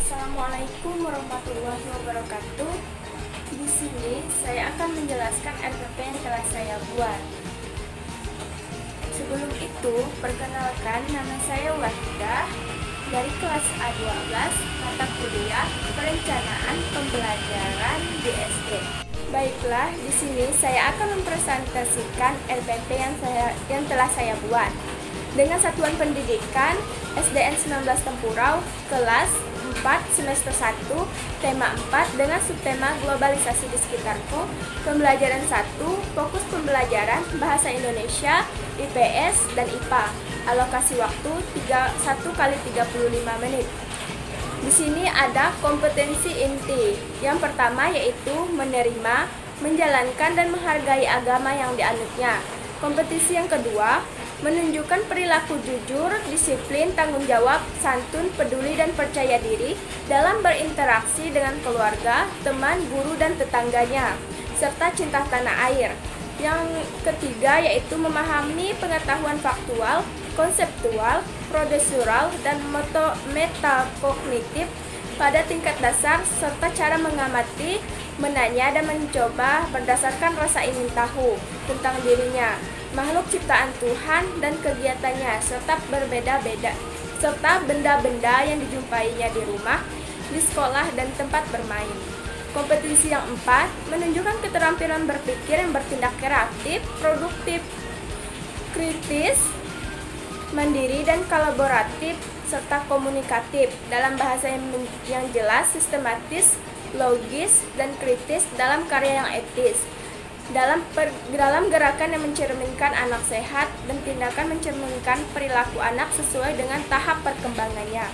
Assalamualaikum warahmatullahi wabarakatuh. Di sini saya akan menjelaskan RPP yang telah saya buat. Sebelum itu, perkenalkan, nama saya Wahidah dari kelas A12 mata kuliah Perencanaan Pembelajaran di SD. Baiklah, di sini saya akan mempresentasikan RPP yang telah saya buat dengan satuan pendidikan SDN 19 Tempurau, kelas 4 semester 1, tema 4 dengan subtema globalisasi di sekitarku, pembelajaran 1, fokus pembelajaran bahasa Indonesia, IPS dan IPA. Alokasi waktu 1 kali 35 menit. Di sini ada kompetensi inti. Yang pertama yaitu menerima, menjalankan dan menghargai agama yang dianutnya. Kompetisi yang kedua, menunjukkan perilaku jujur, disiplin, tanggung jawab, santun, peduli, dan percaya diri dalam berinteraksi dengan keluarga, teman, guru, dan tetangganya, serta cinta tanah air. Yang ketiga yaitu memahami pengetahuan faktual, konseptual, prosedural, dan metakognitif pada tingkat dasar, serta cara mengamati, menanya, dan mencoba berdasarkan rasa ingin tahu tentang dirinya, makhluk ciptaan Tuhan dan kegiatannya, serta benda-benda yang dijumpainya di rumah, di sekolah, dan tempat bermain. Kompetisi yang 4, menunjukkan keterampilan berpikir yang bertindak kreatif, produktif, kritis, mandiri, dan kolaboratif, serta komunikatif dalam bahasa yang jelas, sistematis, logis, dan kritis dalam karya yang etis. Dalam gerakan yang mencerminkan anak sehat dan tindakan mencerminkan perilaku anak sesuai dengan tahap perkembangannya.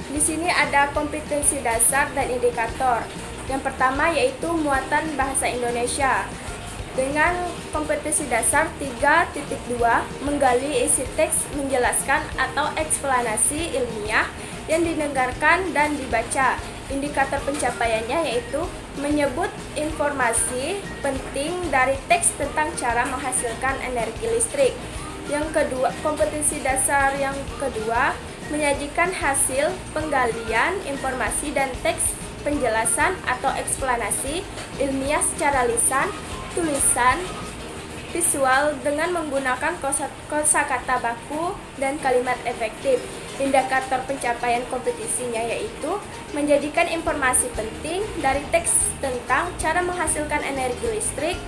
Di sini ada kompetensi dasar dan indikator. Yang pertama yaitu muatan bahasa Indonesia. Dengan kompetensi dasar 3.2, menggali isi teks, menjelaskan atau eksplanasi ilmiah yang didengarkan dan dibaca. Indikator pencapaiannya yaitu menyebut informasi penting dari teks tentang cara menghasilkan energi listrik. Yang kedua, kompetensi dasar yang kedua, menyajikan hasil penggalian informasi dan teks penjelasan atau eksplanasi ilmiah secara lisan, tulisan, visual dengan menggunakan kosakata baku dan kalimat efektif. Indikator pencapaian kompetisinya yaitu menjadikan informasi penting dari teks tentang cara menghasilkan energi listrik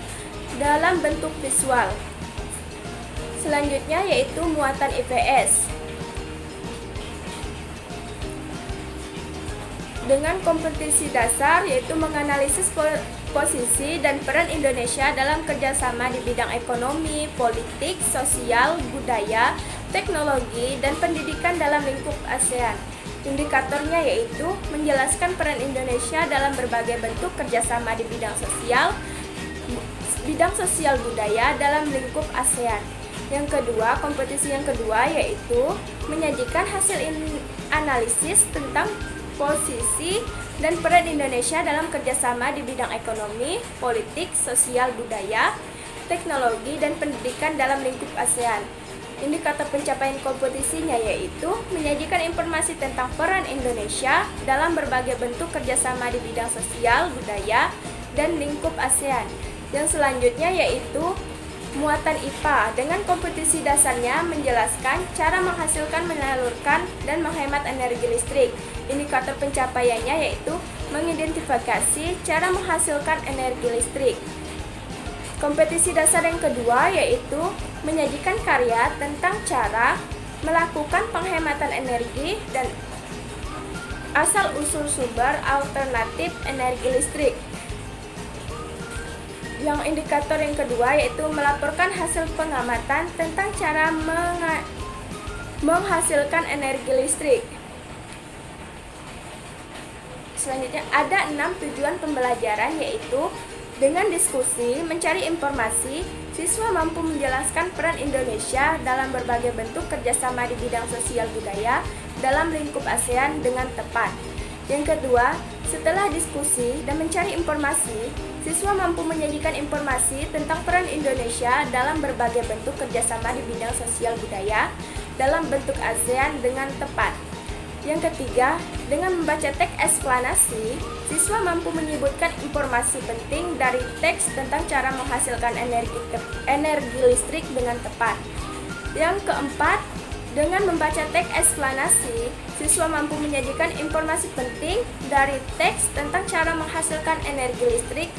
dalam bentuk visual. Selanjutnya yaitu muatan IPS. Dengan kompetisi dasar yaitu menganalisis posisi dan peran Indonesia dalam kerjasama di bidang ekonomi, politik, sosial, budaya, teknologi, dan pendidikan dalam lingkup ASEAN. Indikatornya yaitu menjelaskan peran Indonesia dalam berbagai bentuk kerjasama di bidang sosial budaya dalam lingkup ASEAN. Yang kedua, kompetisi yang kedua yaitu menyajikan hasil analisis tentang posisi dan peran Indonesia dalam kerjasama di bidang ekonomi, politik, sosial budaya, teknologi, dan pendidikan dalam lingkup ASEAN. Indikator pencapaian kompetisinya yaitu menyajikan informasi tentang peran Indonesia dalam berbagai bentuk kerjasama di bidang sosial, budaya, dan lingkup ASEAN. Yang selanjutnya yaitu muatan IPA dengan kompetisi dasarnya menjelaskan cara menghasilkan, menyalurkan, dan menghemat energi listrik. Indikator pencapaiannya yaitu mengidentifikasi cara menghasilkan energi listrik. Kompetisi dasar yang kedua yaitu menyajikan karya tentang cara melakukan penghematan energi dan asal-usul sumber alternatif energi listrik. Yang indikator yang kedua yaitu melaporkan hasil pengamatan tentang cara menghasilkan energi listrik. Selanjutnya ada 6 tujuan pembelajaran yaitu dengan diskusi, mencari informasi, siswa mampu menjelaskan peran Indonesia dalam berbagai bentuk kerjasama di bidang sosial budaya dalam lingkup ASEAN dengan tepat. Yang kedua, setelah diskusi dan mencari informasi, siswa mampu menyajikan informasi tentang peran Indonesia dalam berbagai bentuk kerjasama di bidang sosial budaya dalam bentuk ASEAN dengan tepat. Yang ketiga, Dengan membaca teks eksplanasi, siswa mampu menyebutkan informasi penting dari teks tentang cara menghasilkan energi listrik dengan tepat. Yang keempat, dengan membaca teks eksplanasi, siswa mampu menyajikan informasi penting dari teks tentang cara menghasilkan energi listrik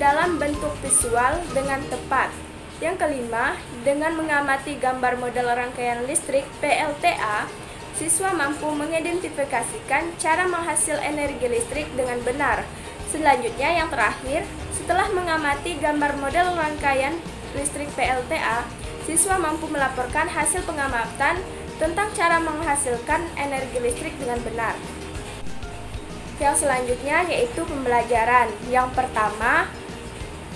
dalam bentuk visual dengan tepat. Yang kelima, dengan mengamati gambar model rangkaian listrik (PLTA), siswa mampu mengidentifikasikan cara menghasil energi listrik dengan benar. Selanjutnya, yang terakhir, setelah mengamati gambar model rangkaian listrik PLTA, siswa mampu melaporkan hasil pengamatan tentang cara menghasilkan energi listrik dengan benar. Yang selanjutnya yaitu pembelajaran. Yang pertama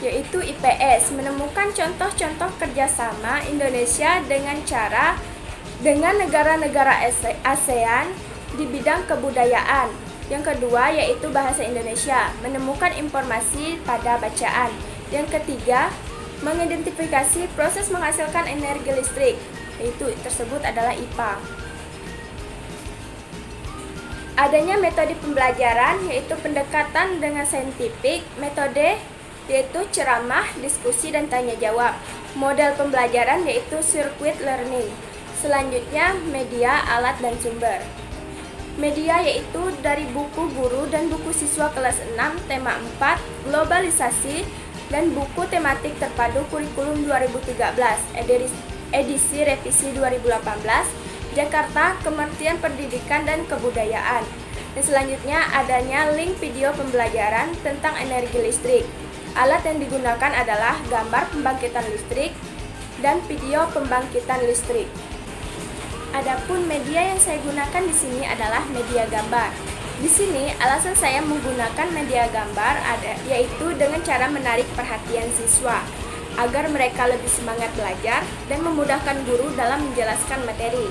yaitu IPS, menemukan contoh-contoh kerjasama Indonesia dengan negara-negara ASEAN di bidang kebudayaan. Yang kedua yaitu bahasa Indonesia, menemukan informasi pada bacaan. Yang ketiga, mengidentifikasi proses menghasilkan energi listrik, yaitu tersebut adalah IPA. Adanya metode pembelajaran yaitu pendekatan dengan saintifik, metode yaitu ceramah, diskusi, dan tanya jawab. Model pembelajaran yaitu circuit learning. Selanjutnya, media, alat, dan sumber. Media yaitu dari buku guru dan buku siswa kelas 6 tema 4 globalisasi dan buku tematik terpadu kurikulum 2013 edisi revisi 2018 Jakarta Kementerian Pendidikan dan Kebudayaan. Dan selanjutnya adanya link video pembelajaran tentang energi listrik. Alat yang digunakan adalah gambar pembangkitan listrik dan video pembangkitan listrik. Adapun media yang saya gunakan di sini adalah media gambar. Di sini alasan saya menggunakan media gambar yaitu dengan cara menarik perhatian siswa agar mereka lebih semangat belajar dan memudahkan guru dalam menjelaskan materi.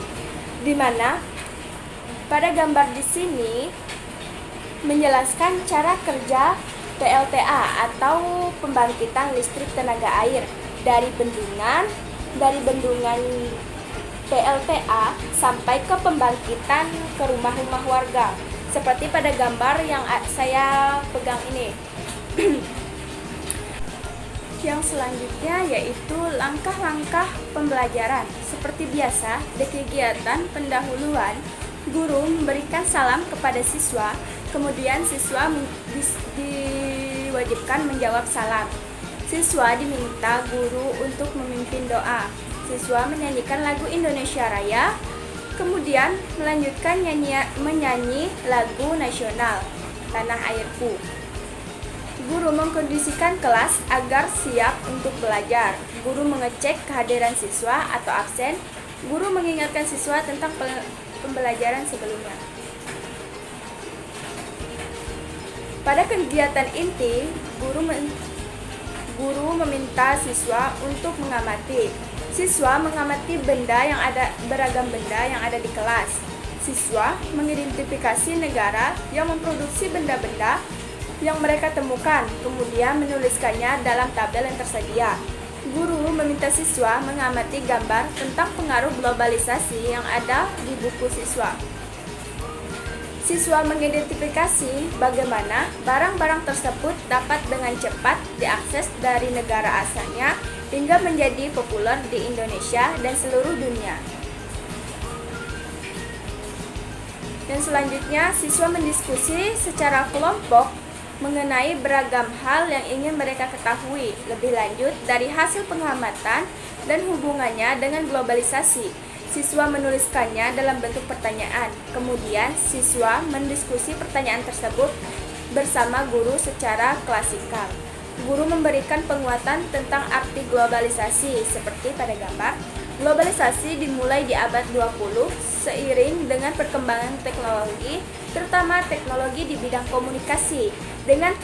Di mana pada gambar di sini menjelaskan cara kerja PLTA atau pembangkitan listrik tenaga air dari bendungan PLTA sampai ke pembangkitan ke rumah-rumah warga. Seperti pada gambar yang saya pegang ini. Yang selanjutnya yaitu langkah-langkah pembelajaran. Seperti biasa, di kegiatan pendahuluan, guru memberikan salam kepada siswa, kemudian siswa diwajibkan menjawab salam. Siswa diminta guru untuk memimpin doa. Siswa menyanyikan lagu Indonesia Raya, kemudian melanjutkan menyanyi lagu nasional Tanah Airku. Guru mengkondisikan kelas agar siap untuk belajar. Guru mengecek kehadiran siswa atau absen. Guru mengingatkan siswa tentang pembelajaran sebelumnya. Pada kegiatan inti, guru meminta siswa untuk mengamati. Siswa mengamati beragam benda yang ada di kelas. Siswa mengidentifikasi negara yang memproduksi benda-benda yang mereka temukan, kemudian menuliskannya dalam tabel yang tersedia. Guru meminta siswa mengamati gambar tentang pengaruh globalisasi yang ada di buku siswa. Siswa mengidentifikasi bagaimana barang-barang tersebut dapat dengan cepat diakses dari negara asalnya hingga menjadi populer di Indonesia dan seluruh dunia. Dan selanjutnya, siswa mendiskusi secara kelompok mengenai beragam hal yang ingin mereka ketahui lebih lanjut dari hasil pengamatan dan hubungannya dengan globalisasi. Siswa menuliskannya dalam bentuk pertanyaan. Kemudian, siswa mendiskusi pertanyaan tersebut bersama guru secara klasikal. Guru memberikan penguatan tentang arti globalisasi seperti pada gambar. Globalisasi dimulai di abad 20 seiring dengan perkembangan teknologi, terutama teknologi di bidang komunikasi, dengan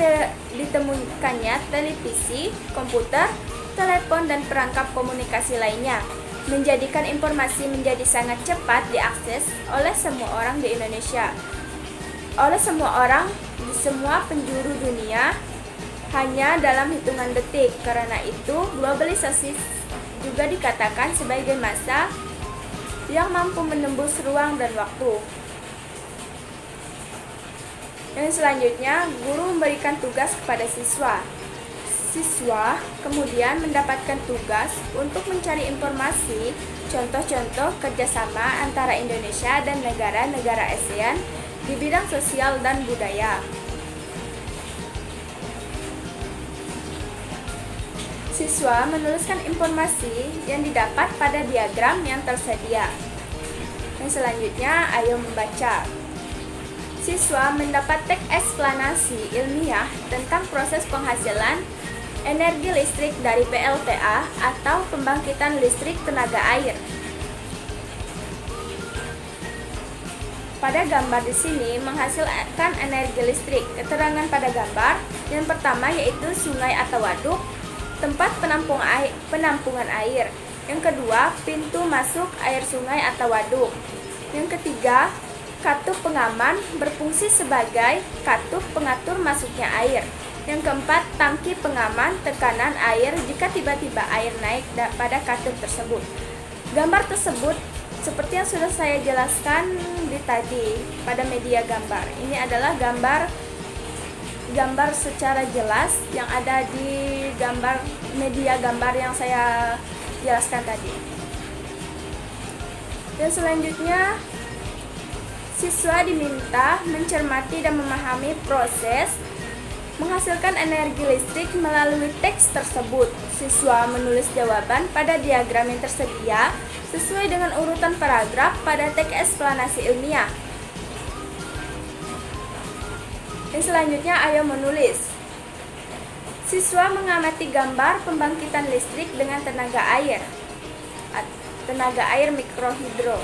ditemukannya televisi, komputer, telepon, dan perangkap komunikasi lainnya, menjadikan informasi menjadi sangat cepat diakses oleh semua orang di Indonesia, oleh semua orang di semua penjuru dunia hanya dalam hitungan detik. Karena itu, globalisasi juga dikatakan sebagai massa yang mampu menembus ruang dan waktu. Yang selanjutnya, guru memberikan tugas kepada siswa. Siswa kemudian mendapatkan tugas untuk mencari informasi, contoh-contoh kerjasama antara Indonesia dan negara-negara ASEAN di bidang sosial dan budaya. Siswa menuliskan informasi yang didapat pada diagram yang tersedia. Yang selanjutnya, ayo membaca. Siswa mendapat teks eksplanasi ilmiah tentang proses penghasilan energi listrik dari PLTA atau pembangkitan listrik tenaga air. Pada gambar di sini menghasilkan energi listrik. Keterangan pada gambar yang pertama yaitu sungai atau waduk, tempat penampungan air. Yang kedua, pintu masuk air sungai atau waduk. Yang ketiga, katup pengaman berfungsi sebagai katup pengatur masuknya air. Yang keempat, tangki pengaman tekanan air jika tiba-tiba air naik pada katup tersebut. Gambar tersebut seperti yang sudah saya jelaskan di tadi pada media gambar. Ini adalah gambar secara jelas yang ada di media gambar yang saya jelaskan tadi. Dan selanjutnya, siswa diminta mencermati dan memahami proses menghasilkan energi listrik melalui teks tersebut. Siswa menulis jawaban pada diagram yang tersedia sesuai dengan urutan paragraf pada teks eksplanasi ilmiah. Yang selanjutnya, ayo menulis. Siswa mengamati gambar pembangkitan listrik dengan tenaga air mikrohidro.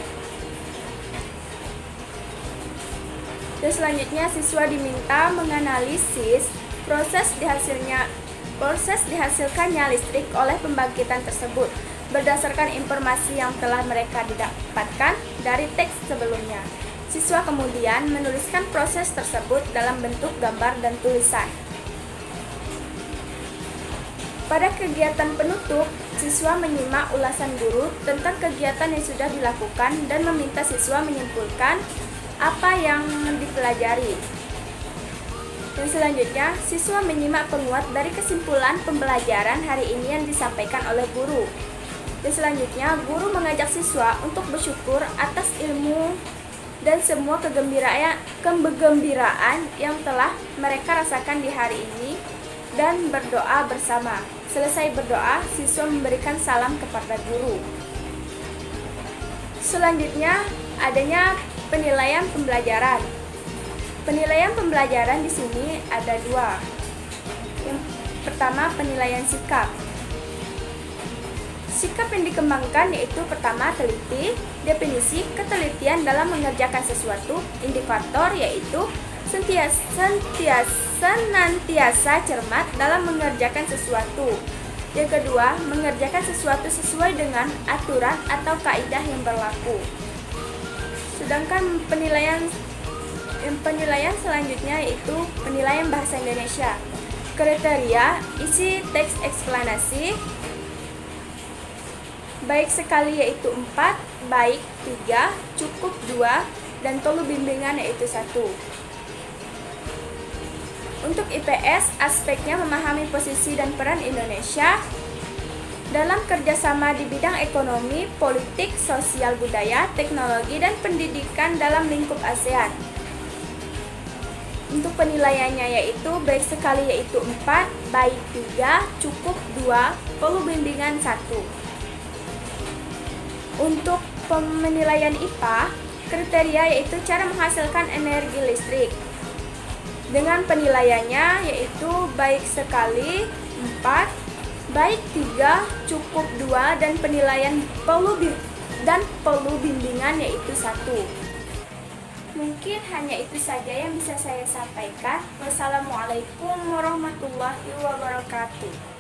Dan selanjutnya, siswa diminta menganalisis proses dihasilkannya listrik oleh pembangkitan tersebut berdasarkan informasi yang telah mereka dapatkan dari teks sebelumnya. Siswa kemudian menuliskan proses tersebut dalam bentuk gambar dan tulisan. Pada kegiatan penutup, siswa menyimak ulasan guru tentang kegiatan yang sudah dilakukan dan meminta siswa menyimpulkan apa yang dipelajari. Dan selanjutnya, siswa menyimak penguat dari kesimpulan pembelajaran hari ini yang disampaikan oleh guru. Dan selanjutnya, guru mengajak siswa untuk bersyukur atas ilmu dan semua kegembiraan yang telah mereka rasakan di hari ini dan berdoa bersama. Selesai berdoa, siswa memberikan salam kepada guru. Selanjutnya, adanya penilaian pembelajaran. Penilaian pembelajaran di sini ada dua. Yang pertama, penilaian sikap. Sikap yang dikembangkan yaitu pertama, teliti. Definisi ketelitian dalam mengerjakan sesuatu. Indikator yaitu senantiasa cermat dalam mengerjakan sesuatu. Yang kedua, mengerjakan sesuatu sesuai dengan aturan atau kaidah yang berlaku. Sedangkan penilaian selanjutnya yaitu penilaian bahasa Indonesia. Kriteria isi teks eksplanasi baik sekali yaitu 4, baik 3, cukup 2, dan perlu bimbingan yaitu 1. Untuk IPS, aspeknya memahami posisi dan peran Indonesia dalam kerjasama di bidang ekonomi, politik, sosial budaya, teknologi, dan pendidikan dalam lingkup ASEAN. Untuk penilaiannya yaitu baik sekali yaitu 4, baik 3, cukup 2, perlu bimbingan 1. Untuk penilaian IPA, kriteria yaitu cara menghasilkan energi listrik. Dengan penilaiannya yaitu baik sekali 4, baik 3, cukup 2, dan penilaian perlu bimbingan yaitu 1. Mungkin hanya itu saja yang bisa saya sampaikan. Wassalamualaikum warahmatullahi wabarakatuh.